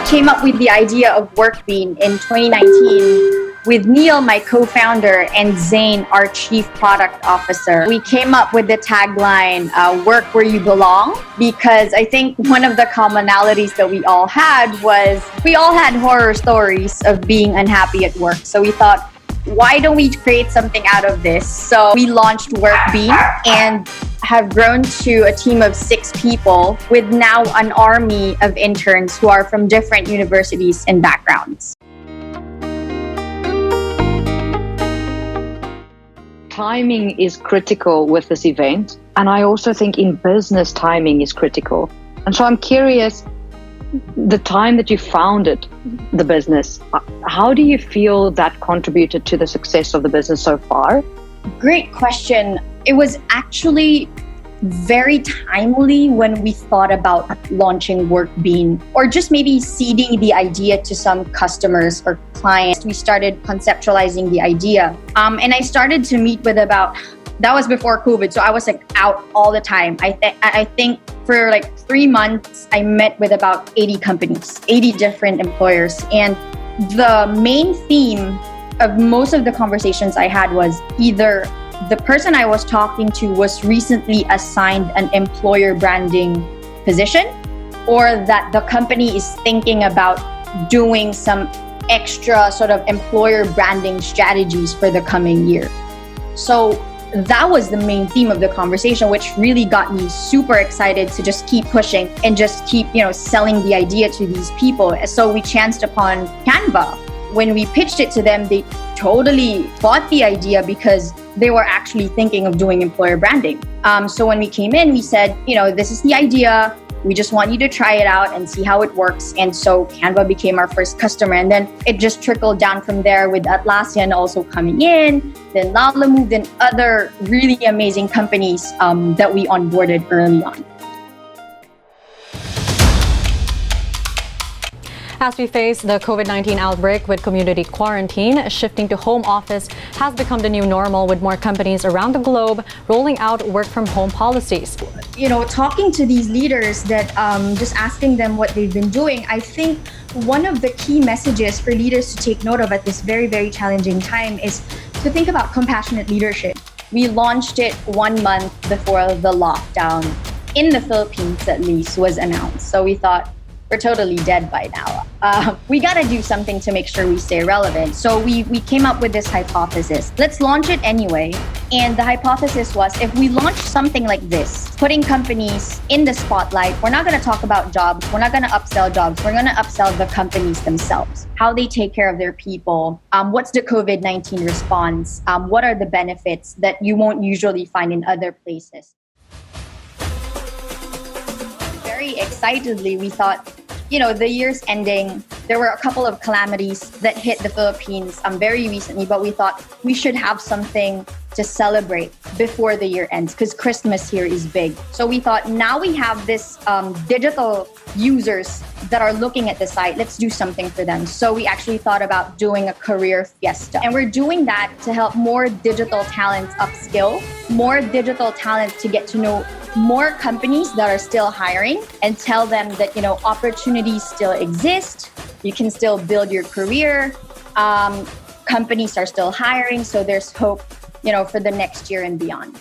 came up with the idea of Workbean in 2019 with Neil, my co-founder, and Zane, our chief product officer. We came up with the tagline, work where you belong, because I think one of the commonalities that we all had was we all had horror stories of being unhappy at work. So we thought, why don't we create something out of this? So we launched Workbean and have grown to a team of 6 people with now an army of interns who are from different universities and backgrounds. Timing is critical with this event. And I also think in business, timing is critical. And so I'm curious, the time that you founded the business, how do you feel that contributed to the success of the business so far? Great question. It was actually very timely when we thought about launching Workbean, or just maybe seeding the idea to some customers or clients. We started conceptualizing the idea. And I started to meet with that was before COVID, so I was out all the time. I think for 3 months, I met with about 80 companies, 80 different employers. And the main theme of most of the conversations I had was either the person I was talking to was recently assigned an employer branding position, or that the company is thinking about doing some extra sort of employer branding strategies for the coming year. So that was the main theme of the conversation, which really got me super excited to just keep pushing and just keep, selling the idea to these people. So we chanced upon Canva. When we pitched it to them, they totally bought the idea because they were actually thinking of doing employer branding. So when we came in, we said, this is the idea. We just want you to try it out and see how it works. And so Canva became our first customer. And then it just trickled down from there with Atlassian also coming in, then Lala moved in other really amazing companies that we onboarded early on. As we face the COVID-19 outbreak with community quarantine, shifting to home office has become the new normal, with more companies around the globe rolling out work-from-home policies. Talking to these leaders, that just asking them what they've been doing, I think one of the key messages for leaders to take note of at this very, very challenging time is to think about compassionate leadership. We launched it 1 month before the lockdown, in the Philippines at least, was announced. So we thought, we're totally dead by now. We got to do something to make sure we stay relevant. So we came up with this hypothesis. Let's launch it anyway. And the hypothesis was, if we launch something like this, putting companies in the spotlight, we're not going to talk about jobs. We're not going to upsell jobs. We're going to upsell the companies themselves, how they take care of their people. What's the COVID-19 response? What are the benefits that you won't usually find in other places? Very excitedly, we thought, the year's ending. There were a couple of calamities that hit the Philippines very recently, but we thought we should have something to celebrate before the year ends, because Christmas here is big. So we thought, now we have this digital users that are looking at the site, let's do something for them. So we actually thought about doing a Career Fiesta. And we're doing that to help more digital talents upskill, more digital talents to get to know more companies that are still hiring, and tell them that, opportunities still exist. You can still build your career. Companies are still hiring. So there's hope, for the next year and beyond.